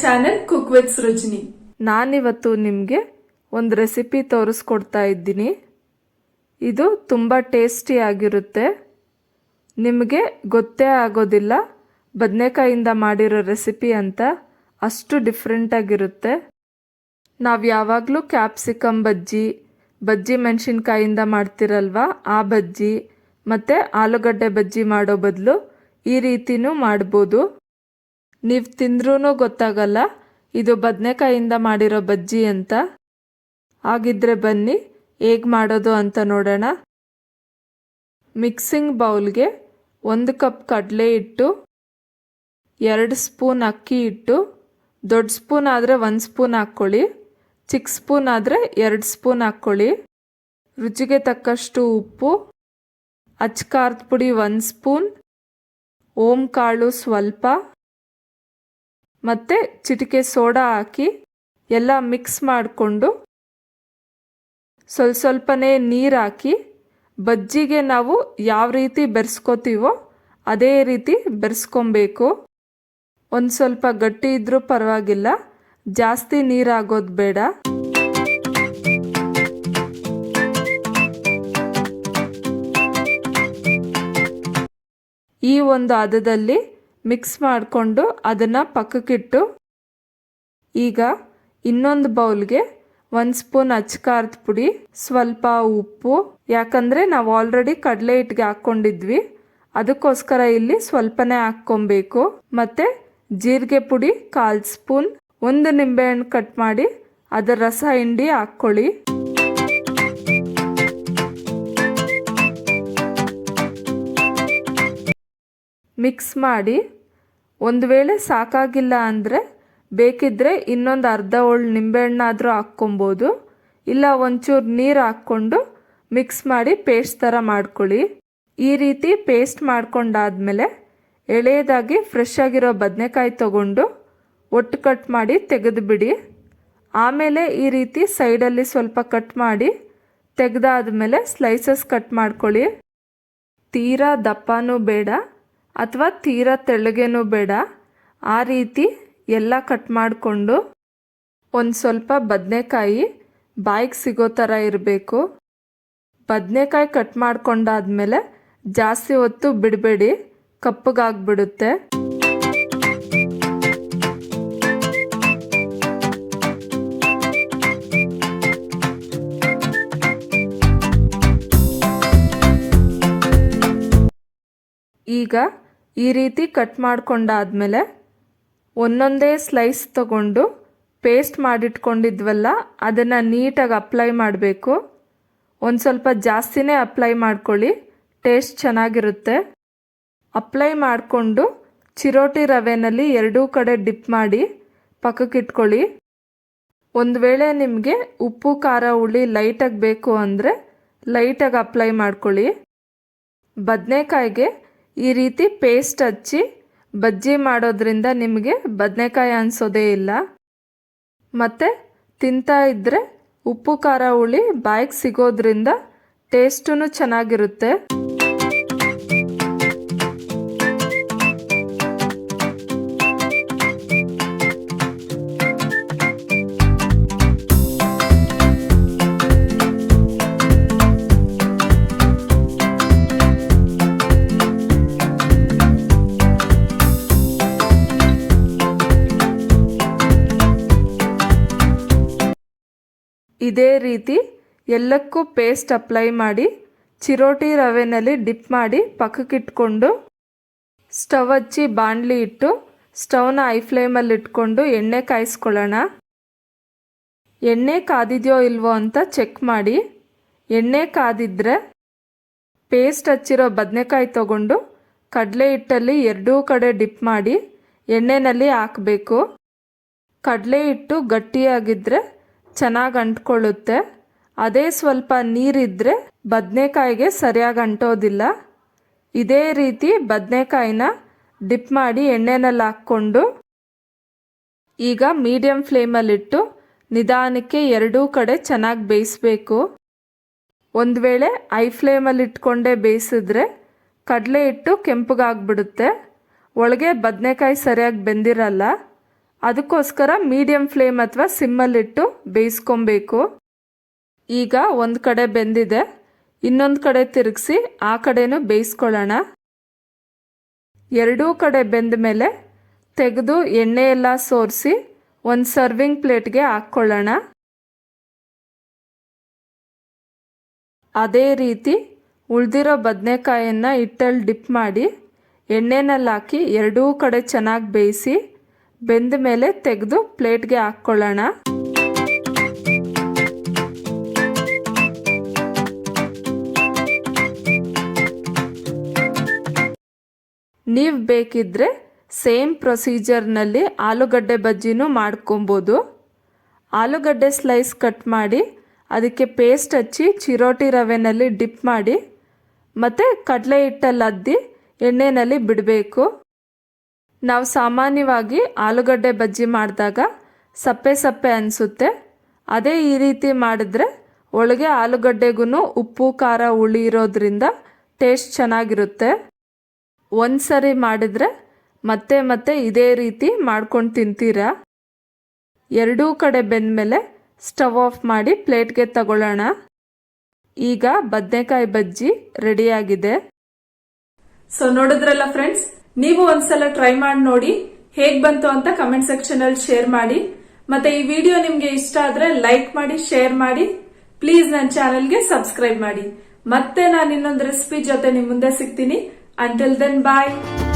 Channel cook with Srujani. ನಾನಿವತ್ತು ನಿಮಗೆ ಒಂದು ರೆಸಿಪಿ ತೋರಿಸ್ಕೊಡ್ತಾ ಇದ್ದೀನಿ. ಇದು ತುಂಬ ಟೇಸ್ಟಿ ಆಗಿರುತ್ತೆ. ನಿಮಗೆ ಗೊತ್ತೇ ಆಗೋದಿಲ್ಲ ಬದನೆಕಾಯಿಂದ ಮಾಡಿರೋ ರೆಸಿಪಿ ಅಂತ. ಅಷ್ಟು ಡಿಫ್ರೆಂಟ್ ಆಗಿರುತ್ತೆ. ನಾವು ಯಾವಾಗಲೂ ಕ್ಯಾಪ್ಸಿಕಮ್ ಬಜ್ಜಿ ಮೆಣಸಿನ್ಕಾಯಿಂದ ಮಾಡ್ತಿರಲ್ವ, ಆ ಬಜ್ಜಿ ಮತ್ತು ಆಲೂಗಡ್ಡೆ ಬಜ್ಜಿ ಮಾಡೋ ಬದಲು ಈ ರೀತಿನೂ ಮಾಡ್ಬೋದು. ನೀವು ತಿಂದ್ರೂ ಗೊತ್ತಾಗಲ್ಲ ಇದು ಬದನೆಕಾಯಿಂದ ಮಾಡಿರೋ ಬಜ್ಜಿ ಅಂತ. ಹಾಗಿದ್ರೆ ಬನ್ನಿ ಹೇಗೆ ಮಾಡೋದು ಅಂತ ನೋಡೋಣ. ಮಿಕ್ಸಿಂಗ್ ಬೌಲ್ಗೆ 1 ಕಪ್ ಕಡಲೆ ಹಿಟ್ಟು, 2 ಸ್ಪೂನ್ ಅಕ್ಕಿ ಹಿಟ್ಟು, ದೊಡ್ಡ ಸ್ಪೂನ್ ಆದರೆ 1 ಸ್ಪೂನ್ ಹಾಕ್ಕೊಳ್ಳಿ, ಚಿಕ್ಕ ಸ್ಪೂನ್ ಆದರೆ 2 ಸ್ಪೂನ್ ಹಾಕ್ಕೊಳ್ಳಿ. ರುಚಿಗೆ ತಕ್ಕಷ್ಟು ಉಪ್ಪು, ಅಚ್ಕಾರದ ಪುಡಿ 1 ಸ್ಪೂನ್, ಓಂ ಕಾಳು ಸ್ವಲ್ಪ ಮತ್ತು ಚಿಟಿಕೆ ಸೋಡಾ ಹಾಕಿ ಎಲ್ಲ ಮಿಕ್ಸ್ ಮಾಡಿಕೊಂಡು ಸ್ವಲ್ಪನೇ ನೀರು ಹಾಕಿ ಬಜ್ಜಿಗೆ ನಾವು ಯಾವ ರೀತಿ ಬೆರೆಸ್ಕೋತೀವೋ ಅದೇ ರೀತಿ ಬೆರೆಸ್ಕೊಬೇಕು. ಒಂದು ಸ್ವಲ್ಪ ಗಟ್ಟಿ ಇದ್ರೂ ಪರವಾಗಿಲ್ಲ, ಜಾಸ್ತಿ ನೀರಾಗೋದು ಬೇಡ. ಈ ಒಂದು ಹದದಲ್ಲಿ ಮಿಕ್ಸ್ ಮಾಡಿಕೊಂಡು ಅದನ್ನು ಪಕ್ಕಕ್ಕಿಟ್ಟು, ಈಗ ಇನ್ನೊಂದು ಬೌಲ್ಗೆ 1 ಸ್ಪೂನ್ ಅಚ್ಕಾರದ ಪುಡಿ, ಸ್ವಲ್ಪ ಉಪ್ಪು, ಯಾಕಂದರೆ ನಾವು ಆಲ್ರೆಡಿ ಕಡಲೆ ಹಿಟ್ಟಿಗೆ ಹಾಕ್ಕೊಂಡಿದ್ವಿ ಅದಕ್ಕೋಸ್ಕರ ಇಲ್ಲಿ ಸ್ವಲ್ಪನೇ ಹಾಕ್ಕೊಬೇಕು, ಮತ್ತು ಜೀರಿಗೆ ಪುಡಿ 1/4 ಸ್ಪೂನ್, 1 ನಿಂಬೆಹಣ್ಣು ಕಟ್ ಮಾಡಿ ಅದರ ರಸ ಹಿಂಡಿ ಹಾಕ್ಕೊಳ್ಳಿ. ಮಿಕ್ಸ್ ಮಾಡಿ ಒಂದು ವೇಳೆ ಸಾಕಾಗಿಲ್ಲ ಅಂದರೆ ಬೇಕಿದ್ದರೆ ಇನ್ನೊಂದು ಅರ್ಧ ಹೋಳು ನಿಂಬೆಹಣ್ಣಾದರೂ ಹಾಕ್ಕೊಬೋದು, ಇಲ್ಲ ಒಂಚೂರು ನೀರು ಹಾಕ್ಕೊಂಡು ಮಿಕ್ಸ್ ಮಾಡಿ ಪೇಸ್ಟ್ ಥರ ಮಾಡ್ಕೊಳ್ಳಿ. ಈ ರೀತಿ ಪೇಸ್ಟ್ ಮಾಡ್ಕೊಂಡಾದ್ಮೇಲೆ ಎಳೆಯದಾಗಿ ಫ್ರೆಶ್ ಆಗಿರೋ ಬದನೆಕಾಯಿ ತೊಗೊಂಡು ಒಟ್ಟು ಕಟ್ ಮಾಡಿ ತೆಗೆದುಬಿಡಿ. ಆಮೇಲೆ ಈ ರೀತಿ ಸೈಡಲ್ಲಿ ಸ್ವಲ್ಪ ಕಟ್ ಮಾಡಿ ತೆಗೆದಾದ್ಮೇಲೆ ಸ್ಲೈಸಸ್ ಕಟ್ ಮಾಡ್ಕೊಳ್ಳಿ. ತೀರಾ ದಪ್ಪನೂ ಬೇಡ ಅಥವಾ ತೀರಾ ತೆಳ್ಳಗೇನೂ ಬೇಡ, ಆ ರೀತಿ ಎಲ್ಲ ಕಟ್ ಮಾಡಿಕೊಂಡು ಒಂದು ಸ್ವಲ್ಪ ಬದನೆಕಾಯಿ ಬಾಯಿಗೆ ಸಿಗೋ ಥರ ಇರಬೇಕು. ಬದನೆಕಾಯಿ ಕಟ್ ಮಾಡ್ಕೊಂಡಾದ್ಮೇಲೆ ಜಾಸ್ತಿ ಹೊತ್ತು ಬಿಡಬೇಡಿ, ಕಪ್ಪಗಾಗ್ಬಿಡುತ್ತೆ. ಈಗ ಈ ರೀತಿ ಕಟ್ ಮಾಡ್ಕೊಂಡಾದ್ಮೇಲೆ ಒಂದೊಂದೇ ಸ್ಲೈಸ್ ತಗೊಂಡು ಪೇಸ್ಟ್ ಮಾಡಿಟ್ಕೊಂಡಿದ್ವಲ್ಲ ಅದನ್ನು ನೀಟಾಗಿ ಅಪ್ಲೈ ಮಾಡಬೇಕು. ಒಂದು ಸ್ವಲ್ಪ ಜಾಸ್ತಿನೇ ಅಪ್ಲೈ ಮಾಡ್ಕೊಳ್ಳಿ, ಟೇಸ್ಟ್ ಚೆನ್ನಾಗಿರುತ್ತೆ. ಅಪ್ಲೈ ಮಾಡಿಕೊಂಡು ಚಿರೋಟಿ ರವೆನಲ್ಲಿ ಎರಡೂ ಕಡೆ ಡಿಪ್ ಮಾಡಿ ಪಕ್ಕಕ್ಕಿಟ್ಕೊಳ್ಳಿ. ಒಂದು ವೇಳೆ ನಿಮಗೆ ಉಪ್ಪು ಖಾರ ಹುಳಿ ಲೈಟಾಗಿ ಬೇಕು ಅಂದರೆ ಲೈಟಾಗಿ ಅಪ್ಲೈ ಮಾಡ್ಕೊಳ್ಳಿ. ಬದನೆಕಾಯಿಗೆ ಈ ರೀತಿ ಪೇಸ್ಟ್ ಹಚ್ಚಿ ಬಜ್ಜಿ ಮಾಡೋದ್ರಿಂದ ನಿಮಗೆ ಬದನೆಕಾಯಿ ಅನಿಸೋದೇ ಇಲ್ಲ. ಮತ್ತು ತಿಂತಾ ಇದ್ದರೆ ಉಪ್ಪು ಖಾರ ಹುಳಿ ಬಾಯಿಗೆ ಸಿಗೋದ್ರಿಂದ ಟೇಸ್ಟೂ ಚೆನ್ನಾಗಿರುತ್ತೆ. ಇದೇ ರೀತಿ ಎಲ್ಲಕ್ಕೂ ಪೇಸ್ಟ್ ಅಪ್ಲೈ ಮಾಡಿ ಚಿರೋಟಿ ರವೆನಲ್ಲಿ ಡಿಪ್ ಮಾಡಿ ಪಕ್ಕಕ್ಕಿಟ್ಕೊಂಡು ಸ್ಟವ್ ಹಚ್ಚಿ ಬಾಣಲಿ ಇಟ್ಟು ಸ್ಟವ್ನ ಹೈ ಫ್ಲೇಮಲ್ಲಿ ಇಟ್ಕೊಂಡು ಎಣ್ಣೆ ಕಾಯಿಸ್ಕೊಳ್ಳೋಣ. ಎಣ್ಣೆ ಕಾದಿದೆಯೋ ಇಲ್ವೋ ಅಂತ ಚೆಕ್ ಮಾಡಿ. ಎಣ್ಣೆ ಕಾದಿದ್ರೆ ಪೇಸ್ಟ್ ಹಚ್ಚಿರೋ ಬದನೆಕಾಯಿ ತಗೊಂಡು ಕಡಲೆ ಹಿಟ್ಟಲ್ಲಿ ಎರಡೂ ಕಡೆ ಡಿಪ್ ಮಾಡಿ ಎಣ್ಣೆಯಲ್ಲಿ ಹಾಕಬೇಕು. ಕಡಲೆ ಹಿಟ್ಟು ಗಟ್ಟಿಯಾಗಿದ್ದರೆ ಚೆನ್ನಾಗಿ ಅಂಟ್ಕೊಳ್ಳುತ್ತೆ. ಅದೇ ಸ್ವಲ್ಪ ನೀರಿದ್ದರೆ ಬದನೆಕಾಯಿಗೆ ಸರಿಯಾಗಿ ಅಂಟೋದಿಲ್ಲ. ಇದೇ ರೀತಿ ಬದನೆಕಾಯಿನ ಡಿಪ್ ಮಾಡಿ ಎಣ್ಣೆನಲ್ಲಿ ಹಾಕ್ಕೊಂಡು ಈಗ ಮೀಡಿಯಂ ಫ್ಲೇಮಲ್ಲಿಟ್ಟು ನಿಧಾನಕ್ಕೆ ಎರಡೂ ಕಡೆ ಚೆನ್ನಾಗಿ ಬೇಯಿಸಬೇಕು. ಒಂದು ವೇಳೆ ಹೈ ಫ್ಲೇಮಲ್ಲಿ ಇಟ್ಕೊಂಡೇ ಬೇಯಿಸಿದ್ರೆ ಕಡಲೆ ಹಿಟ್ಟು ಕೆಂಪಗಾಗ್ಬಿಡುತ್ತೆ, ಒಳಗೆ ಬದನೆಕಾಯಿ ಸರಿಯಾಗಿ ಬೆಂದಿರಲ್ಲ. ಅದಕ್ಕೋಸ್ಕರ ಮೀಡಿಯಂ ಫ್ಲೇಮ್ ಅಥವಾ ಸಿಮ್ಮಲ್ಲಿಟ್ಟು ಬೇಯಿಸ್ಕೊಬೇಕು. ಈಗ ಒಂದು ಕಡೆ ಬೆಂದಿದೆ, ಇನ್ನೊಂದು ಕಡೆ ತಿರುಗಿಸಿ ಆ ಕಡೆನೂ ಬೇಯಿಸ್ಕೊಳ್ಳೋಣ. ಎರಡೂ ಕಡೆ ಬೆಂದ ಮೇಲೆ ತೆಗೆದು ಎಣ್ಣೆ ಎಲ್ಲ ಸೋರಿಸಿ ಒಂದು ಸರ್ವಿಂಗ್ ಪ್ಲೇಟ್ಗೆ ಹಾಕ್ಕೊಳ್ಳೋಣ. ಅದೇ ರೀತಿ ಉಳಿದಿರೋ ಬದನೆಕಾಯನ್ನು ಹಿಟ್ಟಲ್ಲಿ ಡಿಪ್ ಮಾಡಿ ಎಣ್ಣೆನಲ್ಲಿ ಹಾಕಿ ಎರಡೂ ಕಡೆ ಚೆನ್ನಾಗಿ ಬೇಯಿಸಿ ಬೆಂದ ಮೇಲೆ ತೆಗೆದು ಪ್ಲೇಟ್ಗೆ ಹಾಕ್ಕೊಳ್ಳೋಣ. ನೀವು ಬೇಕಿದ್ರೆ ಸೇಮ್ ಪ್ರೊಸೀಜರ್ನಲ್ಲಿ ಆಲೂಗಡ್ಡೆ ಬಜ್ಜಿನೂ ಮಾಡ್ಕೊಬೋದು. ಆಲೂಗಡ್ಡೆ ಸ್ಲೈಸ್ ಕಟ್ ಮಾಡಿ ಅದಕ್ಕೆ ಪೇಸ್ಟ್ ಹಚ್ಚಿ ಚಿರೋಟಿ ರವೆನಲ್ಲಿ ಡಿಪ್ ಮಾಡಿ ಮತ್ತು ಕಡಲೆ ಹಿಟ್ಟಲ್ಲಿ ಅದ್ದಿ ಎಣ್ಣೆಯಲ್ಲಿ ಬಿಡಬೇಕು. ನಾವು ಸಾಮಾನ್ಯವಾಗಿ ಆಲೂಗಡ್ಡೆ ಬಜ್ಜಿ ಮಾಡಿದಾಗ ಸಪ್ಪೆ ಸಪ್ಪೆ ಅನಿಸುತ್ತೆ. ಅದೇ ಈ ರೀತಿ ಮಾಡಿದ್ರೆ ಒಳಗೆ ಆಲೂಗಡ್ಡೆಗೂ ಉಪ್ಪು ಖಾರ ಹುಳಿ ಇರೋದ್ರಿಂದ ಟೇಸ್ಟ್ ಚೆನ್ನಾಗಿರುತ್ತೆ. ಒಂದು ಸರಿ ಮಾಡಿದರೆ ಮತ್ತೆ ಮತ್ತೆ ಇದೇ ರೀತಿ ಮಾಡ್ಕೊಂಡು ತಿಂತೀರಾ. ಎರಡೂ ಕಡೆ ಬೆಂದಮೇಲೆ ಸ್ಟವ್ ಆಫ್ ಮಾಡಿ ಪ್ಲೇಟ್ಗೆ ತಗೊಳ್ಳೋಣ. ಈಗ ಬದನೆಕಾಯಿ ಬಜ್ಜಿ ರೆಡಿಯಾಗಿದೆ. ಸೊ ನೋಡಿದ್ರಲ್ಲ ಫ್ರೆಂಡ್ಸ್, ನೀವು ಒಂದ್ಸಲ ಟ್ರೈ ಮಾಡಿ ನೋಡಿ ಹೇಗ್ ಬಂತು ಅಂತ ಕಮೆಂಟ್ ಸೆಕ್ಷನ್ ಅಲ್ಲಿ ಶೇರ್ ಮಾಡಿ. ಮತ್ತೆ ಈ ವಿಡಿಯೋ ನಿಮ್ಗೆ ಇಷ್ಟ ಆದ್ರೆ ಲೈಕ್ ಮಾಡಿ, ಶೇರ್ ಮಾಡಿ. ಪ್ಲೀಸ್ ನನ್ನ ಚಾನೆಲ್ಗೆ ಸಬ್ಸ್ಕ್ರೈಬ್ ಮಾಡಿ. ಮತ್ತೆ ನಾನು ಇನ್ನೊಂದು ರೆಸಿಪಿ ಜೊತೆ ನಿಮ್ ಮುಂದೆ ಸಿಗ್ತೀನಿ. Until then, bye.